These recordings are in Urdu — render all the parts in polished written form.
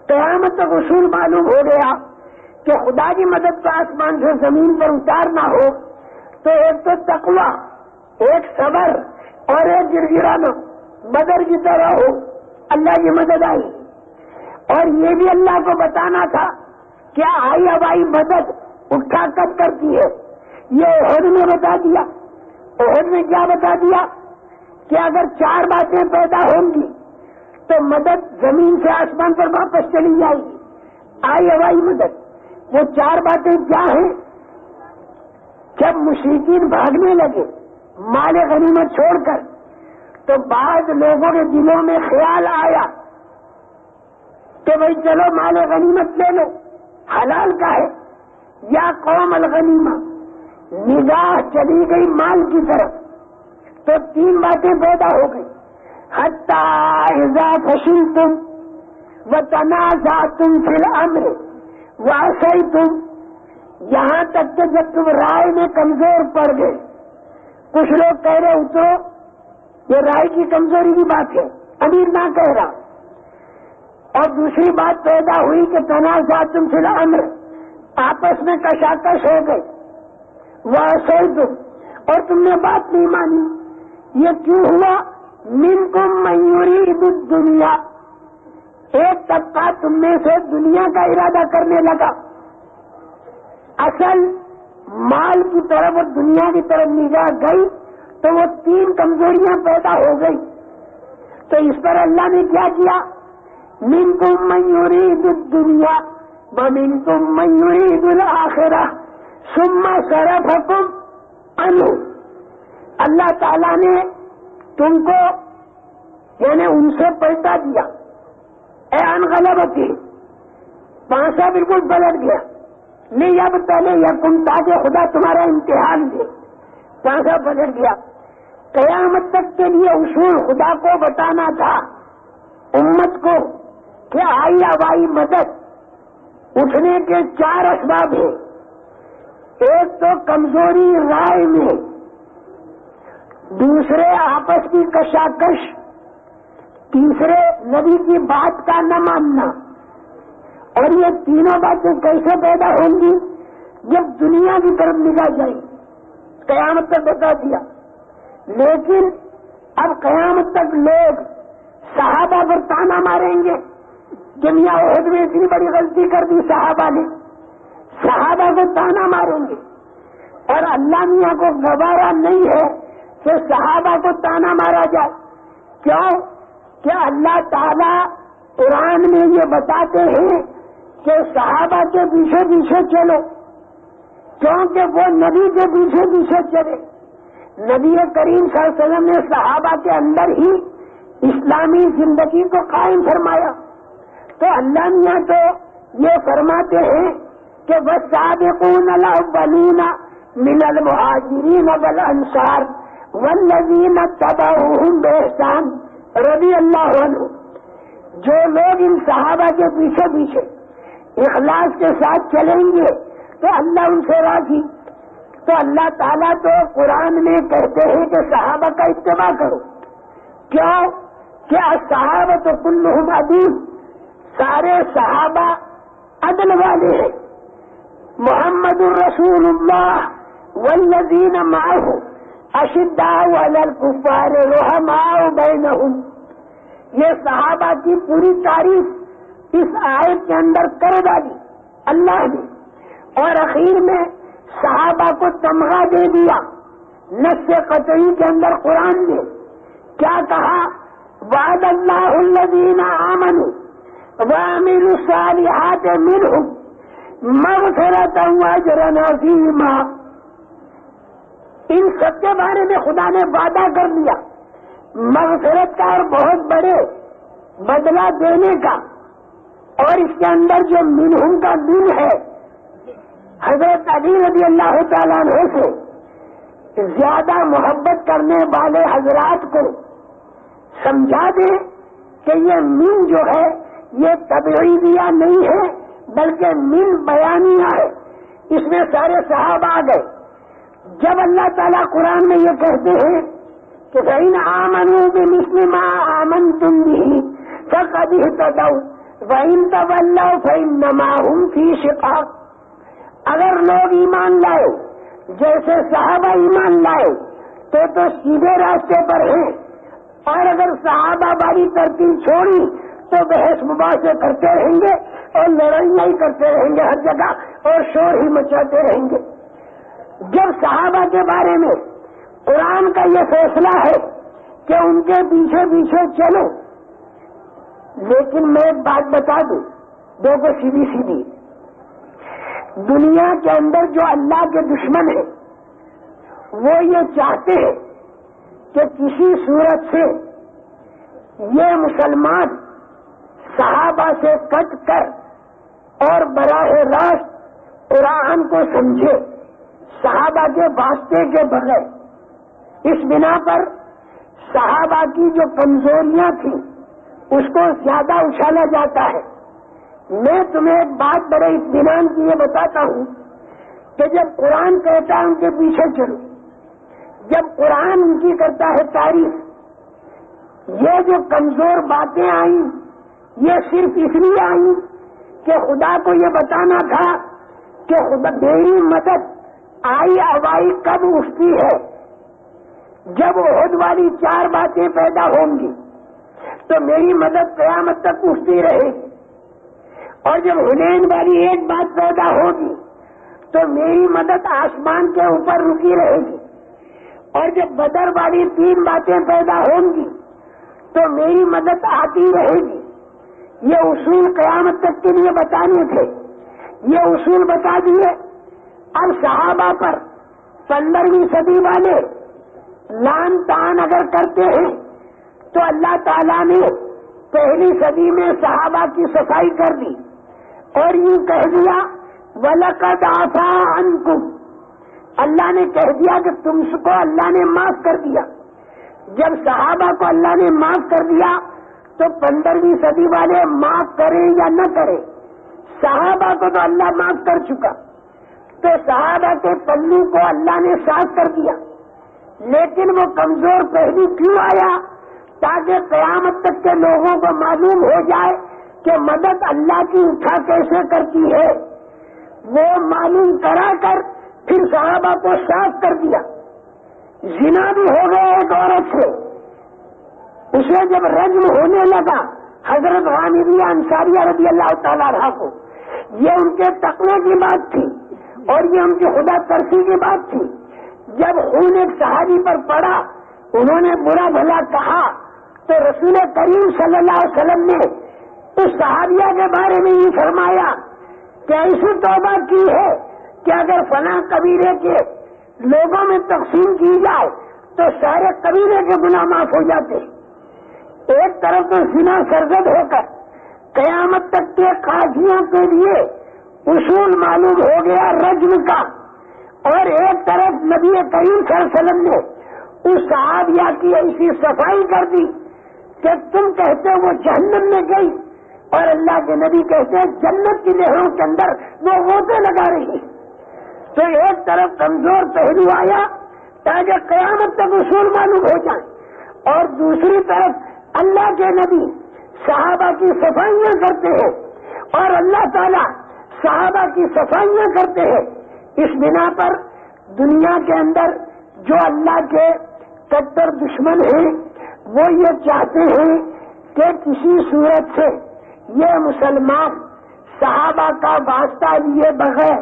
قیامت تک اصول معلوم ہو گیا کہ خدا کی مدد کا آسمان سے زمین پر اتارنا ہو تو ایک تو تقویٰ، ایک صبر اور ایک گڑگڑانا بدر کی طرح ہو، اللہ کی مدد آئی۔ اور یہ بھی اللہ کو بتانا تھا کیا آئی ہوائی مدد اٹھا کٹ کرتی ہے، یہ احد نے بتا دیا۔ احد نے کیا بتا دیا کہ اگر 4 باتیں پیدا ہوں گی تو مدد زمین سے آسمان پر واپس چلی جائے گی، آئی ہوائی مدد۔ وہ 4 باتیں کیا ہیں؟ جب مشرکین بھاگنے لگے مال غنیمت چھوڑ کر تو بعض لوگوں کے دلوں میں خیال آیا کہ بھئی چلو مال غنیمت لے لو، حلال کا ہے۔ یا قوم الغنیمہ، نگاہ چلی گئی مال کی طرف تو 3 باتیں پیدا ہو گئی۔ حتی اذا فشلتم وتنازعتم فی الامر وعصیتم، یہاں تک کہ جب تم رائے میں کمزور پڑ گئے، کچھ لوگ کہہ رہے اترو، یہ رائے کی کمزوری کی بات ہے، امیر نہ کہہ رہا۔ اور دوسری بات پیدا ہوئی کہ تنازعتم فی الامر، آپس میں کشاکش ہو گئی، وعصیتم، اور تم نے بات نہیں مانی۔ یہ کیوں ہوا؟ منکم من یرید الدنیا، ایک طبقہ تم میں سے دنیا کا ارادہ کرنے لگا۔ اصل مال کی طرف اور دنیا کی طرف نگاہ گئی تو وہ 3 کمزوریاں پیدا ہو گئی۔ تو اس پر اللہ نے کیا کیا؟ منکم من یرید الدنیا ومنکم من یرید الآخرہ ثم صرفکم عنہ، اللہ تعالیٰ نے تم کو یعنی ان سے پلٹا دیا۔ اے انغلبتی، پانسا بالکل پلٹ گیا، نہیں اب پہلے یکم، تاکہ خدا تمہارا امتحان دے، پانسا پلٹ گیا۔ قیامت تک کے لیے اصول خدا کو بتانا تھا امت کو کہ آئی ہوائی مدد اٹھنے کے 4 اسباب ہیں۔ ایک تو کمزوری رائے میں، دوسرے آپس کی کشاکش، تیسرے نبی کی بات کا نہ ماننا۔ اور یہ تینوں باتیں کیسے پیدا ہوں گی؟ جب دنیا کی طرف نگاہ جائے، قیامت تک بتا دیا۔ لیکن اب قیامت تک لوگ صحابہ پر تانا ماریں گے کہ میاں احد میں اتنی بڑی غلطی کر دی صحابہ نے، صحابہ کو تانا ماریں گے۔ اور اللہ میاں کو گوارا نہیں ہے کہ صحابہ کو تانا مارا جائے۔ کیوں؟ کہ اللہ تعالیٰ قرآن میں یہ بتاتے ہیں کہ صحابہ کے پیچھے پیچھے چلو، کیونکہ وہ نبی کے پیچھے پیچھے چلے۔ نبی کریم صلی اللہ علیہ وسلم نے صحابہ کے اندر ہی اسلامی زندگی کو قائم فرمایا۔ تو اللہ میاں تو یہ فرماتے ہیں کہ والسابقون الاولون من المہاجرین والانصار والذین اتبعوہم بإحسان رضی اللہ عنہ، جو لوگ ان صحابہ کے پیچھے پیچھے اخلاص کے ساتھ چلیں گے تو اللہ ان سے راضی۔ تو اللہ تعالیٰ تو قرآن میں کہتے ہیں کہ صحابہ کا اتباع کرو۔ کیوں؟ کہ الصحابۃ کلھم عدول، سارے صحابہ عدل والے ہیں۔ محمد الرسول اللہ والذین معہ اشداء علی الکفار رحماء بینہم، یہ صحابہ کی پوری تعریف اس آیت کے اندر کر ڈالی اللہ نے۔ اور اخیر میں صحابہ کو تمغہ دے دیا نص قطعی کے اندر قرآن نے کیا کہا؟ وعد اللہ الذین آمنوا وعملوا الصالحات منہم مغفرۃ واجرا عظیما، ان سب کے بارے میں خدا نے وعدہ کر لیا مغفرت کا اور بہت بڑے بدلہ دینے کا۔ اور اس کے اندر جو منہم کا من ہے، حضرت علی رضی اللہ تعالیٰ عنہ سے زیادہ محبت کرنے والے حضرات کو سمجھا دیں کہ یہ من جو ہے یہ تبعیدیہ نہیں ہے بلکہ من بیانیہ ہے، اس میں سارے صحابہ آ گئے۔ جب اللہ تعالیٰ قرآن میں یہ کہتے ہیں کہ فَإِنْ آمَنُوا بِمِثْلِ مَا آمَنْتُمْ بِهِ فَقَدِ اهْتَدَوْا، وَإِن تَوَلَّوْا فَإِنَّمَا هُمْ فِي شِقَاقٍ. اگر لوگ ایمان لائے جیسے صحابہ ایمان لائے تو سیدھے راستے پر ہیں، اور اگر صحابہ باری ترتیب چھوڑی تو بحث مباحثے کرتے رہیں گے اور لڑائیاں ہی کرتے رہیں گے ہر جگہ اور شور ہی مچاتے رہیں گے. جب صحابہ کے بارے میں قرآن کا یہ فیصلہ ہے کہ ان کے پیچھے پیچھے چلو، لیکن میں ایک بات بتا دوں، دیکھو سیدھی سیدھی، دنیا کے اندر جو اللہ کے دشمن ہیں وہ یہ چاہتے ہیں کہ کسی صورت سے یہ مسلمان صحابہ سے کٹ کر اور براہ راست قرآن کو سمجھے صحابہ کے واسطے کے بغیر. اس بنا پر صحابہ کی جو کمزوریاں تھیں اس کو زیادہ اچھالا جاتا ہے. میں تمہیں ایک بات بڑے اطمینان کی یہ بتاتا ہوں کہ جب قرآن کہتا ہے ان کے پیچھے چلو، جب قرآن ان کی کرتا ہے تعریف، یہ جو کمزور باتیں آئیں یہ صرف اس لیے آئیں کہ خدا کو یہ بتانا تھا کہ خدا میری مدد آئی اوائی کب اٹھتی ہے. جب عہد والی 4 باتیں پیدا ہوں گی تو میری مدد قیامت تک اٹھتی رہے گی، اور جب حنین والی 1 بات پیدا ہوگی تو میری مدد آسمان کے اوپر رکی رہے گی، اور جب بدر والی 3 باتیں پیدا ہوں گی تو میری مدد آتی رہے گی. یہ اصول قیامت تک کے لیے بتانے تھے، یہ اصول بتا دیے. اب صحابہ پر 15ویں صدی والے لان تان اگر کرتے ہیں تو اللہ تعالیٰ نے پہلی صدی میں صحابہ کی صفائی کر دی اور یوں کہہ دیا وَلَقَدْ عَفَا عَنْكُمْ. اللہ نے کہہ دیا کہ تم کو اللہ نے معاف کر دیا. جب صحابہ کو اللہ نے معاف کر دیا تو 15ویں صدی والے معاف کریں یا نہ کریں، صحابہ کو تو اللہ معاف کر چکا، تو صحابہ کے پلو کو اللہ نے صاف کر دیا. لیکن وہ کمزور پہلو کیوں آیا؟ تاکہ قیامت تک کے لوگوں کو معلوم ہو جائے کہ مدد اللہ کی اٹھا کیسے کرتی ہے. وہ معلوم کرا کر پھر صحابہ کو صاف کر دیا. زنا بھی ہو گیا ایک عورت سے، اسے جب رجم ہونے لگا حضرت غامدیہ انصاریہ رضی اللہ تعالیٰ عنہ کو، یہ ان کے تقوی کی بات تھی اور یہ ان کی خدا ترسی کی بات تھی. جب خون ایک صحابی پر پڑا، انہوں نے برا بھلا کہا تو رسول کریم صلی اللہ علیہ وسلم نے اس صحابیہ کے بارے میں یہ فرمایا کہ ایسی توبہ کی ہے کہ اگر فلاں قبیلے کے لوگوں میں تقسیم کی جائے تو سارے قبیلے کے گناہ معاف ہو جاتے. ایک طرف تو زنا سرزد ہو کر قیامت تک کے قاضیوں کے لیے اصول معلوم ہو گیا رجم کا، اور ایک طرف نبی کریم صلی اللہ علیہ وسلم نے اس صحابیہ کی ایسی صفائی کر دی کہ تم کہتے وہ جہنم میں گئی اور اللہ کے نبی کہتے ہیں جنت کی نہروں کے اندر وہ غوطے لگا رہی. تو ایک طرف کمزور پہلو آیا تاکہ قیامت تک اصول معلوم ہو جائیں، اور دوسری طرف اللہ کے نبی صحابہ کی صفائیاں کرتے ہیں اور اللہ تعالیٰ صحابہ کی صفائیاں کرتے ہیں. اس بنا پر دنیا کے اندر جو اللہ کے کٹر دشمن ہیں وہ یہ چاہتے ہیں کہ کسی صورت سے یہ مسلمان صحابہ کا واسطہ لیے بغیر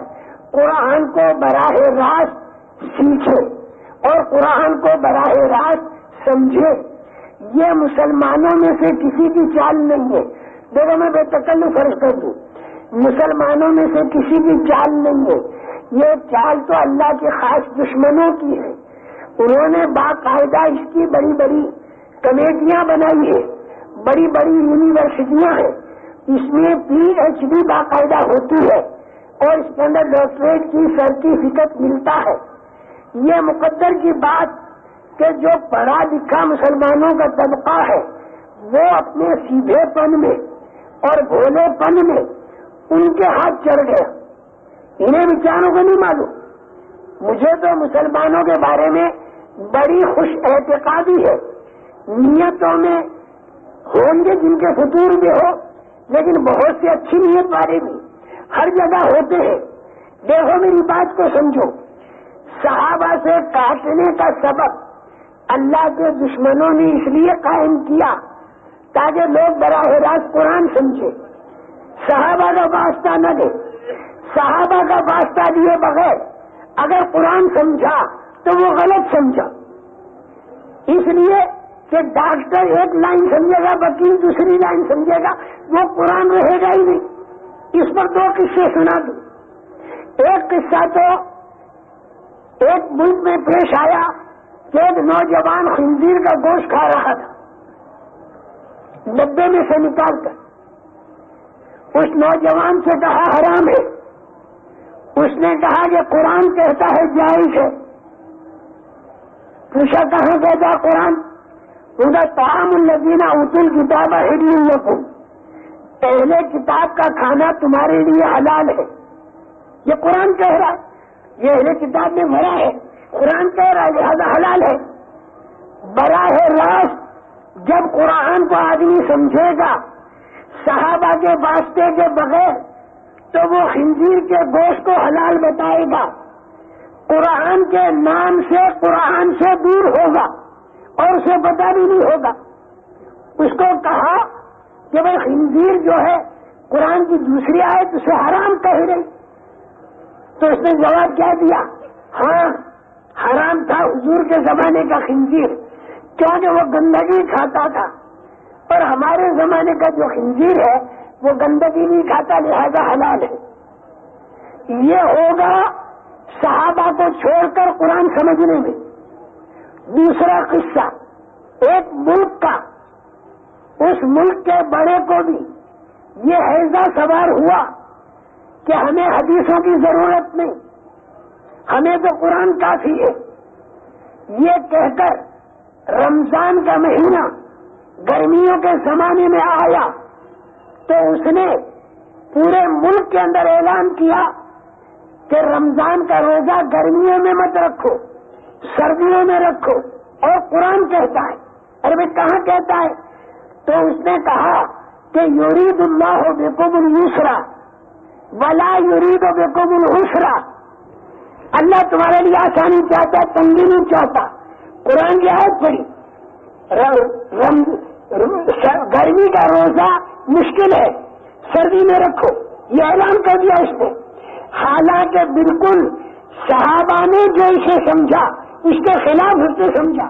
قرآن کو براہ راست سیکھے اور قرآن کو براہ راست سمجھے. یہ مسلمانوں میں سے کسی کی چال نہیں ہے. دیکھو میں بے تکلف فرض کر دوں، مسلمانوں میں سے کسی کی چال نہیں ہے. یہ چال تو اللہ کے خاص دشمنوں کی ہے. انہوں نے باقاعدہ اس کی بڑی بڑی کمیٹیاں بنائی ہیں، بڑی بڑی یونیورسٹیاں ہیں، اس میں PhD باقاعدہ ہوتی ہے اور اس کے اندر ڈاکٹریٹ کی سرٹیفکیٹ ملتا ہے. یہ مقدر کی بات کہ جو پڑھا لکھا مسلمانوں کا طبقہ ہے وہ اپنے سیدھے پن میں اور بھولے پن میں ان کے ہاتھ چڑھ گیا. انہیں بیچاروں کو نہیں معلوم. مجھے تو مسلمانوں کے بارے میں بڑی خوش اعتقادی ہے. نیتوں میں ہوں گے جن کے فطور بھی ہو، لیکن بہت سی اچھی نیت والے بھی ہر جگہ ہوتے ہیں. دیکھو میری بات کو سمجھو. صحابہ سے کاٹنے کا سبب اللہ کے دشمنوں نے اس لیے قائم کیا تاکہ لوگ براہ راست قرآن سمجھے، صحابہ کا واسطہ نہ دے. صحابہ کا واسطہ دیے بغیر اگر قرآن سمجھا تو وہ غلط سمجھا. اس لیے کہ ڈاکٹر ایک لائن سمجھے گا، وکیل دوسری لائن سمجھے گا، وہ قرآن رہے گا ہی نہیں. اس پر دو قصے سنا دوں. ایک قصہ تو ایک ملک میں پیش آیا کہ ایک نوجوان خنزیر کا گوشت کھا رہا تھا ڈبے میں سے نکال کر. اس نوجوان سے کہا حرام ہے. اس نے کہا کہ قرآن کہتا ہے جائز ہے. پوچھا کہاں کہتا قرآن؟ ان کا طعام الذین اوتوا الکتاب حل لکم، پہلے کتاب کا کھانا تمہارے لیے حلال ہے. یہ قرآن کہہ رہا ہے، یہ اہل کتاب میں بھرا ہے، قرآن کہہ رہا ہے لہذا حلال ہے. براہ راست جب قرآن کو آدمی سمجھے گا صحابہ کے واسطے کے بغیر تو وہ خنزیر کے گوشت کو حلال بتائے گا. قرآن کے نام سے قرآن سے دور ہوگا اور اسے پتہ بھی نہیں ہوگا. اس کو کہا کہ بھائی خنزیر جو ہے قرآن کی دوسری آیت اسے حرام کہہ رہی. تو اس نے جواب کیا دیا؟ ہاں حرام تھا حضور کے زمانے کا خنزیر، کیونکہ وہ گندگی کھاتا تھا، اور ہمارے زمانے کا جو خنزیر ہے وہ گندگی نہیں کھاتا لہذا حلال ہے. یہ ہوگا صحابہ کو چھوڑ کر قرآن سمجھنے میں. دوسرا قصہ ایک ملک کا، اس ملک کے بڑے کو بھی یہ حیضہ سوار ہوا کہ ہمیں حدیثوں کی ضرورت نہیں، ہمیں تو قرآن کافی ہے. یہ کہہ کر رمضان کا مہینہ گرمیوں کے زمانے میں آیا تو اس نے پورے ملک کے اندر اعلان کیا کہ رمضان کا روزہ گرمیوں میں مت رکھو، سردیوں میں رکھو. اور قرآن کہتا ہے. ارے بھائی کہاں کہتا ہے؟ تو اس نے کہا کہ یرید اللہ بکم الیسر ولا یرید بکم العسر. اللہ تمہارے لیے آسانی چاہتا ہے، تنگی نہیں چاہتا. قرآن کی آیت پڑھی، گرمی کا روزہ مشکل ہے، سردی میں رکھو، یہ اعلان کر دیا اس نے. حالانکہ بالکل صحابہ نے جو اسے سمجھا اس کے خلاف اس نے سمجھا.